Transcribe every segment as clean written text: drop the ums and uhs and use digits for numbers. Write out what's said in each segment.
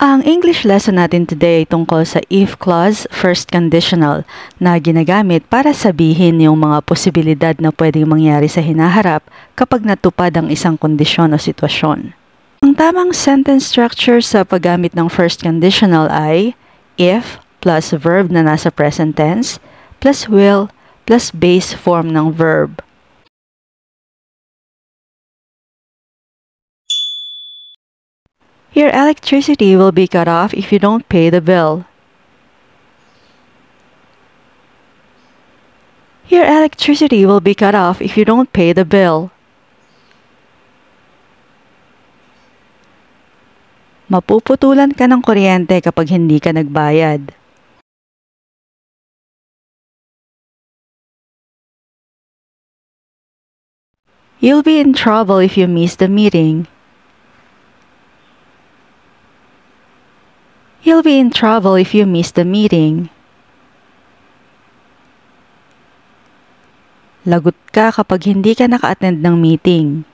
Ang English lesson natin today ay tungkol sa if clause, first conditional, na ginagamit para sabihin yung mga posibilidad na pwedeng mangyari sa hinaharap kapag natupad ang isang kondisyon o sitwasyon. Ang tamang sentence structure sa paggamit ng first conditional ay if plus verb na nasa present tense plus will plus base form ng verb. Your electricity will be cut off if you don't pay the bill. Your electricity will be cut off if you don't pay the bill. Mapuputulan ka ng kuryente kapag hindi ka nagbayad. You'll be in trouble if you miss the meeting. You'll be in trouble if you miss the meeting. Lagot ka kapag hindi ka naka-attend ng meeting.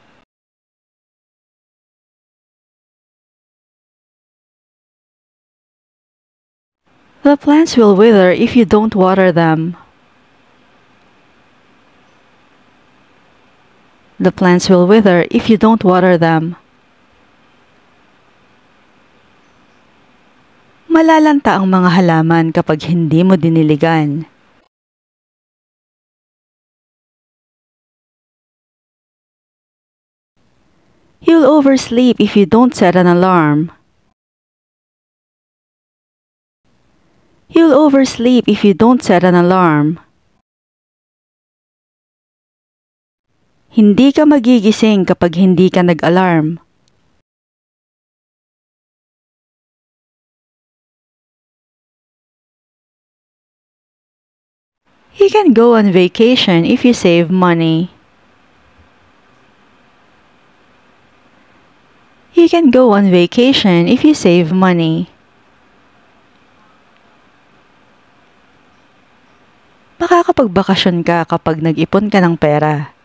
The plants will wither if you don't water them. The plants will wither if you don't water them. Malalanta ang mga halaman kapag hindi mo diniligan. You'll oversleep if you don't set an alarm. You'll oversleep if you don't set an alarm. Hindi ka magigising kapag hindi ka nag-alarm. You can go on vacation if you save money. You can go on vacation if you save money. Makakapagbakasyon ka kapag nag-ipon ka ng pera.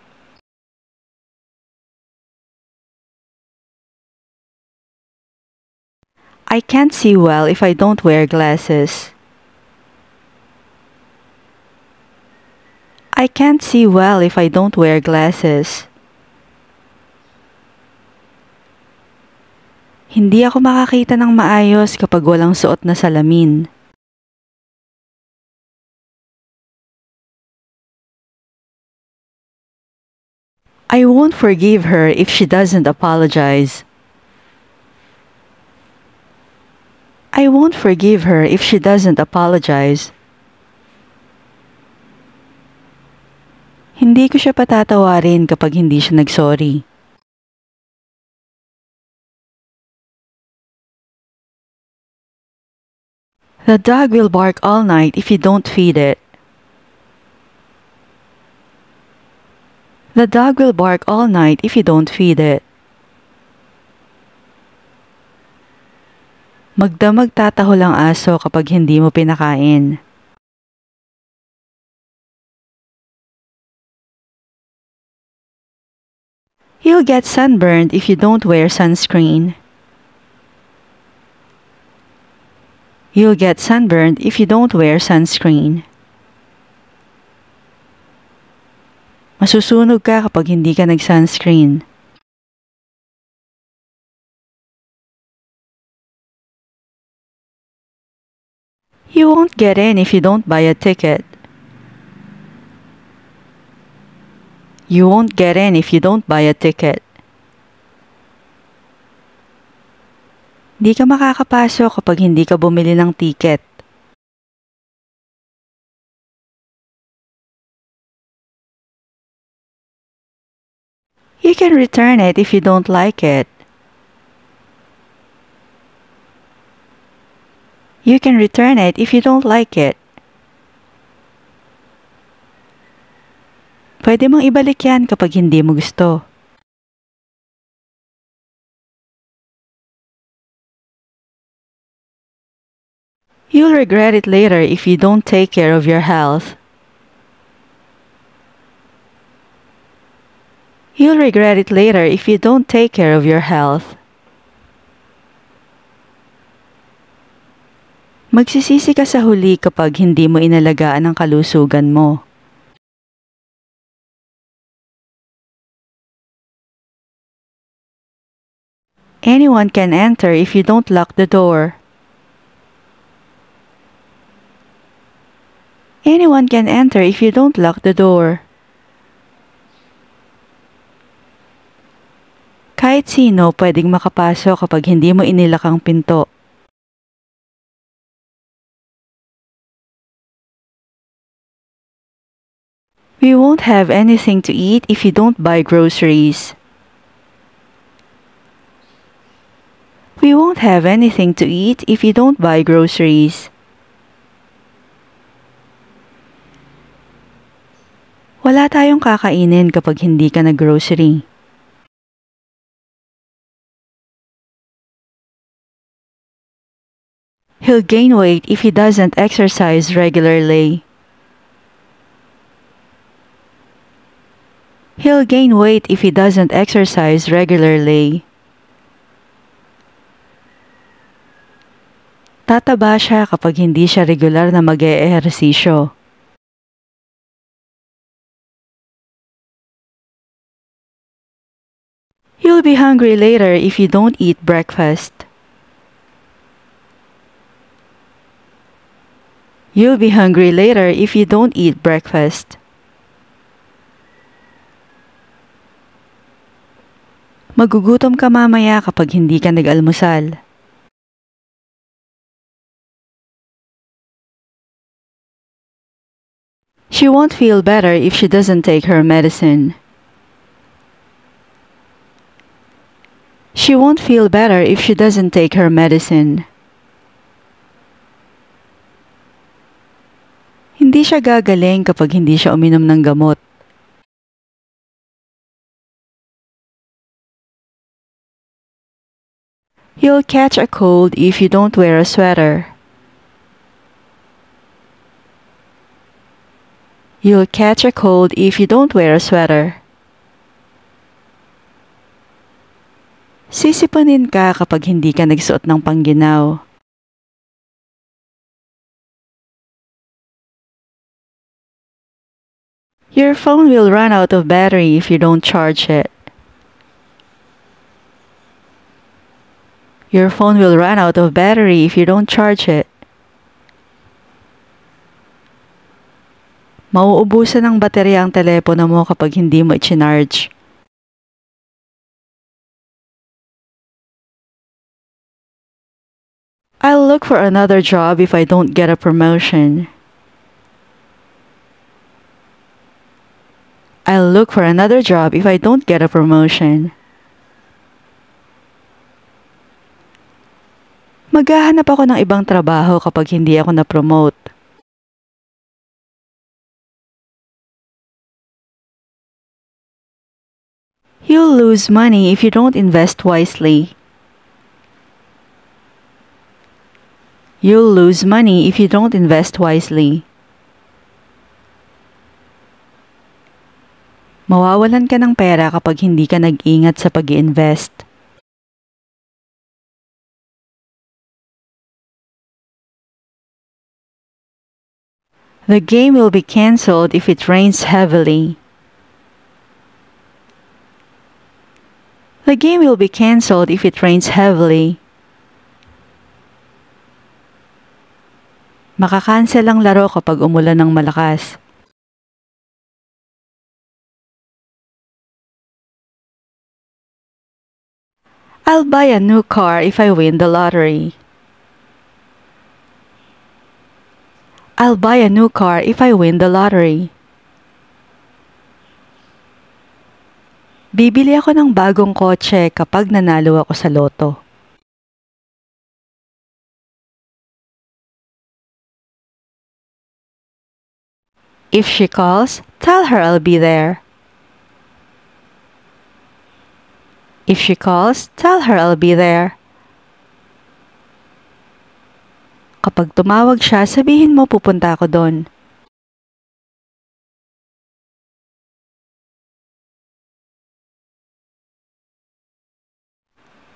I can't see well if I don't wear glasses. I can't see well if I don't wear glasses. Hindi ako makakita ng maayos kapag walang suot na salamin. I won't forgive her if she doesn't apologize. I won't forgive her if she doesn't apologize. Hindi ko siya patatawarin kapag hindi siya nag-sorry. The dog will bark all night if you don't feed it. The dog will bark all night if you don't feed it. Magdamag tatahol ang aso kapag hindi mo pinakain. You'll get sunburned if you don't wear sunscreen. You'll get sunburned if you don't wear sunscreen. Masusunog ka kapag hindi ka nag-sunscreen. You won't get in if you don't buy a ticket. You won't get in if you don't buy a ticket. Di ka makakapasok kapag hindi ka bumili ng ticket. You can return it if you don't like it. You can return it if you don't like it. Pwede mong ibalik yan kapag hindi mo gusto. You'll regret it later if you don't take care of your health. You'll regret it later if you don't take care of your health. Magsisisi ka sa huli kapag hindi mo inalagaan ang kalusugan mo. Anyone can enter if you don't lock the door. Anyone can enter if you don't lock the door. Kahit sino pwedeng makapasok kapag hindi mo inilak ang pinto. We won't have anything to eat if you don't buy groceries. We won't have anything to eat if you don't buy groceries. Wala tayong kakainin kapag hindi ka nag-grocery. He'll gain weight if he doesn't exercise regularly. He'll gain weight if he doesn't exercise regularly. Tataba siya kapag hindi siya regular na mag-eehersisyo. You'll be hungry later if you don't eat breakfast. You'll be hungry later if you don't eat breakfast. Magugutom ka mamaya kapag hindi ka nag-almusal. She won't feel better if she doesn't take her medicine. She won't feel better if she doesn't take her medicine. Hindi siya gagaling kapag hindi siya uminom ng gamot. You'll catch a cold if you don't wear a sweater. You'll catch a cold if you don't wear a sweater. Sisipanin ka kapag hindi ka nagsuot ng pangginaw. Your phone will run out of battery if you don't charge it. Your phone will run out of battery if you don't charge it. Mauubusan ng baterya ang telepono mo kapag hindi mo i-charge. I'll look for another job if I don't get a promotion. I'll look for another job if I don't get a promotion. Maghahanap ako ng ibang trabaho kapag hindi ako na-promote. You'll lose money if you don't invest wisely. You'll lose money if you don't invest wisely. Mawawalan ka ng pera kapag hindi ka nag-ingat sa pag-i-invest. The game will be cancelled if it rains heavily. The game will be cancelled if it rains heavily. Makakancel ang laro kapag umulan ng malakas. I'll buy a new car if I win the lottery. I'll buy a new car if I win the lottery. Bibili ako ng bagong kotse kapag nanalo ako sa loto. If she calls, tell her I'll be there. If she calls, tell her I'll be there. Kapag tumawag siya, sabihin mo pupunta ako doon.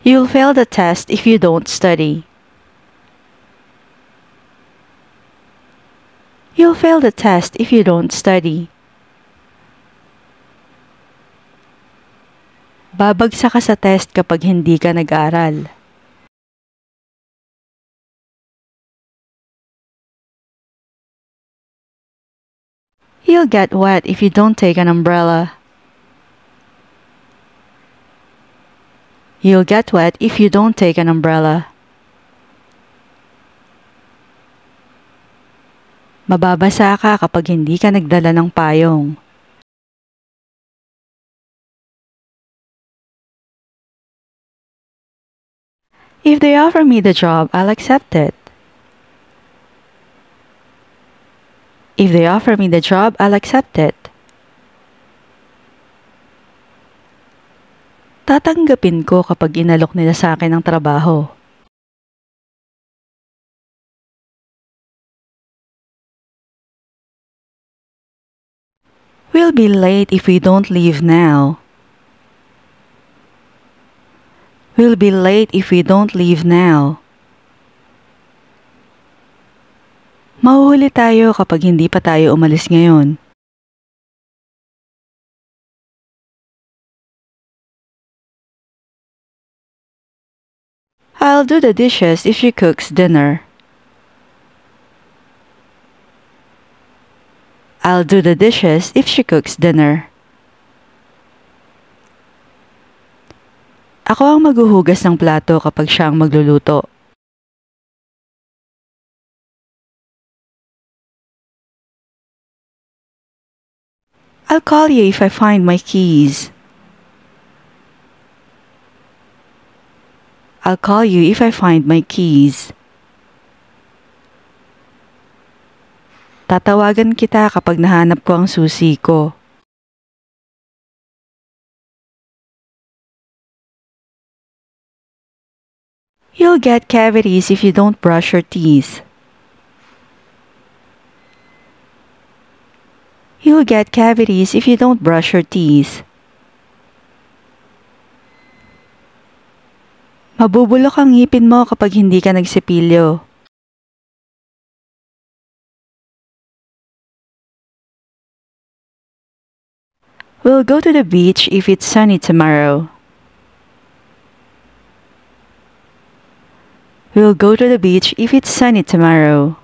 You'll fail the test if you don't study. You'll fail the test if you don't study. Babagsak ka sa test kapag hindi ka nag-aral. You'll get wet if you don't take an umbrella. You'll get wet if you don't take an umbrella. Mababasa ka kapag hindi ka nagdala ng payong. If they offer me the job, I'll accept it. If they offer me the job, I'll accept it. Tatanggapin ko kapag inalok nila sa akin ang trabaho. We'll be late if we don't leave now. We'll be late if we don't leave now. Mahuhuli tayo kapag hindi pa tayo umalis ngayon. I'll do the dishes if she cooks dinner. I'll do the dishes if she cooks dinner. Ako ang maghuhugas ng plato kapag siya ang magluluto. I'll call you if I find my keys. I'll call you if I find my keys. Tatawagan kita kapag nahanap ko ang susi ko. You'll get cavities if you don't brush your teeth. You'll get cavities if you don't brush your teeth. Mabubulok ang ngipin mo kapag hindi ka nagsipilyo. We'll go to the beach if it's sunny tomorrow. We'll go to the beach if it's sunny tomorrow.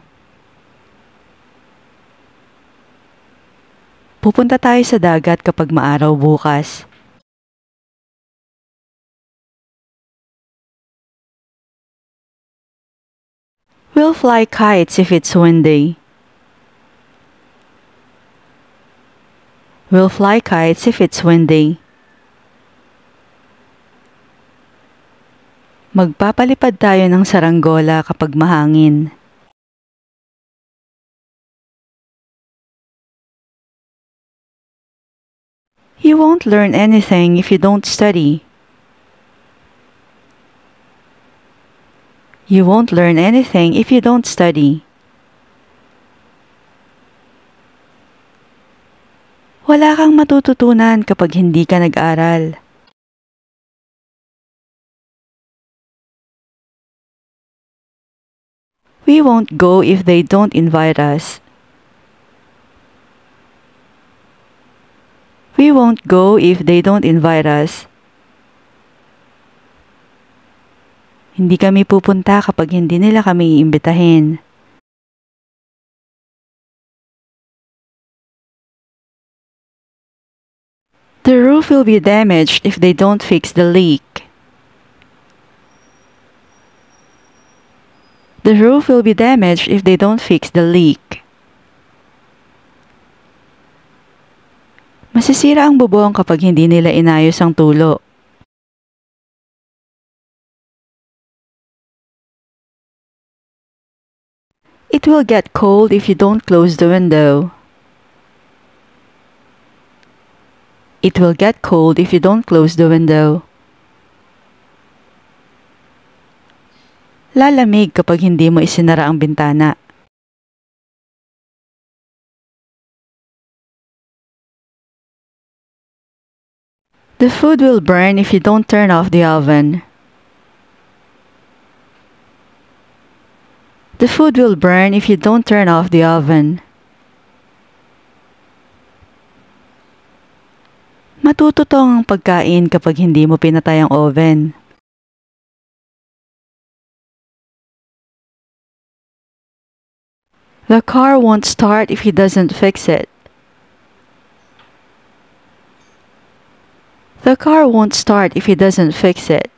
Pupunta tayo sa dagat kapag maaraw bukas. We'll fly kites if it's windy. We'll fly kites if it's windy. Magpapalipad tayo ng saranggola kapag mahangin. You won't learn anything if you don't study. You won't learn anything if you don't study. Wala kang matututunan kapag hindi ka nag-aral. We won't go if they don't invite us. We won't go if they don't invite us. Hindi kami pupunta kapag hindi nila kami iimbitahin. The roof will be damaged if they don't fix the leak. The roof will be damaged if they don't fix the leak. Masisira ang bubong kapag hindi nila inayos ang tulo. It will get cold if you don't close the window. It will get cold if you don't close the window. Lalamig kapag hindi mo isinara ang bintana. The food will burn if you don't turn off the oven. The food will burn if you don't turn off the oven. Matututong ang pagkain kapag hindi mo pinatay ang oven. The car won't start if he doesn't fix it. The car won't start if he doesn't fix it.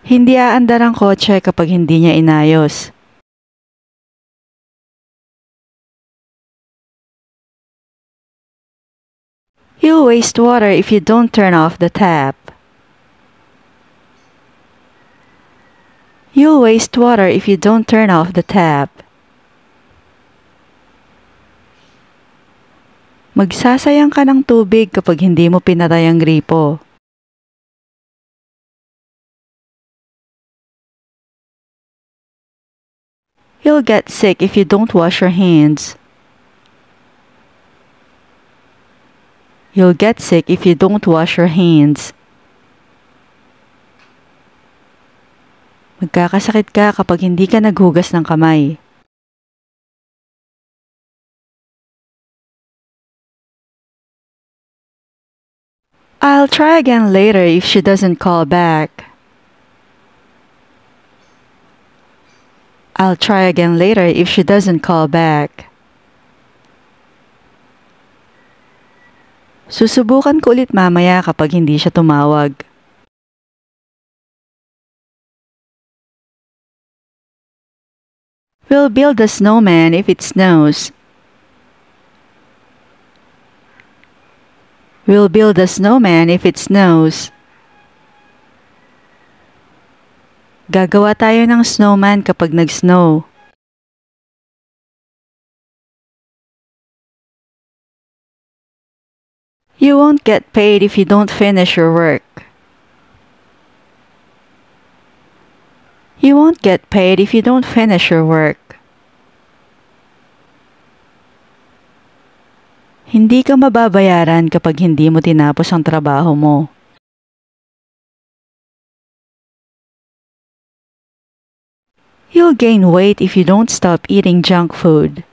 Hindi aandar ang kotse kapag hindi niya inayos. You'll waste water if you don't turn off the tap. You'll waste water if you don't turn off the tap. Magsasayang ka ng tubig kapag hindi mo pinatay ang gripo. You'll get sick if you don't wash your hands. You'll get sick if you don't wash your hands. Magkakasakit ka kapag hindi ka naghugas ng kamay. I'll try again later if she doesn't call back. I'll try again later if she doesn't call back. Susubukan ko ulit mamaya kapag hindi siya tumawag. We'll build a snowman if it snows. We'll build a snowman if it snows. Gagawa tayo ng snowman kapag nag-snow. You won't get paid if you don't finish your work. You won't get paid if you don't finish your work. Hindi ka mababayaran kapag hindi mo tinapos ang trabaho mo. You'll gain weight if you don't stop eating junk food.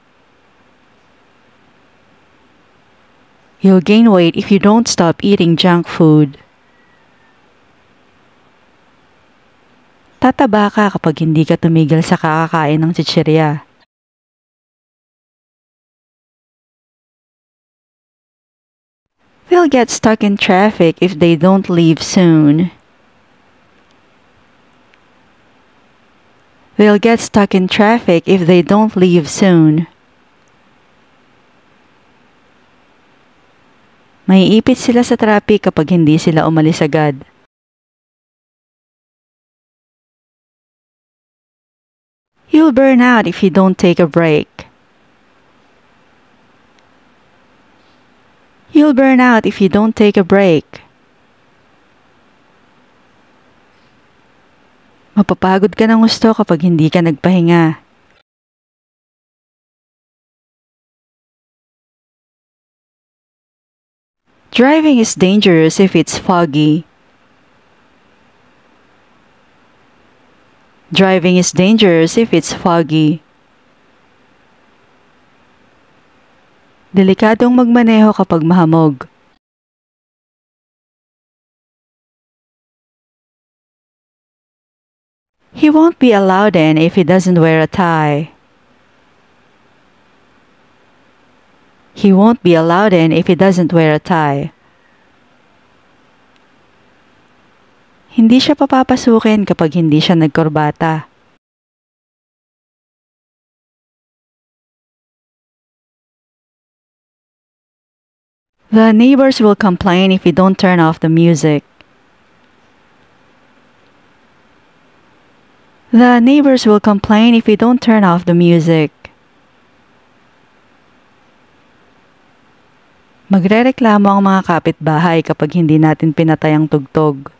You'll gain weight if you don't stop eating junk food. Tataba ka kapag hindi ka tumigil sa kakakain ng chichirya. They'll get stuck in traffic if they don't leave soon. They'll get stuck in traffic if they don't leave soon. Maiipit sila sa traffic kapag hindi sila umalis agad. You'll burn out if you don't take a break. You'll burn out if you don't take a break. Mapapagod ka ng gusto kapag hindi ka nagpahinga. Driving is dangerous if it's foggy. Driving is dangerous if it's foggy. Delikadong magmaneho kapag mahamog. He won't be allowed in if he doesn't wear a tie. He won't be allowed in if he doesn't wear a tie. Hindi siya papapasukin kapag hindi siya nagkorbata. The neighbors will complain if you don't turn off the music. The neighbors will complain if you don't turn off the music. Magrereklamo ang mga kapitbahay kapag hindi natin pinatay ang tugtog.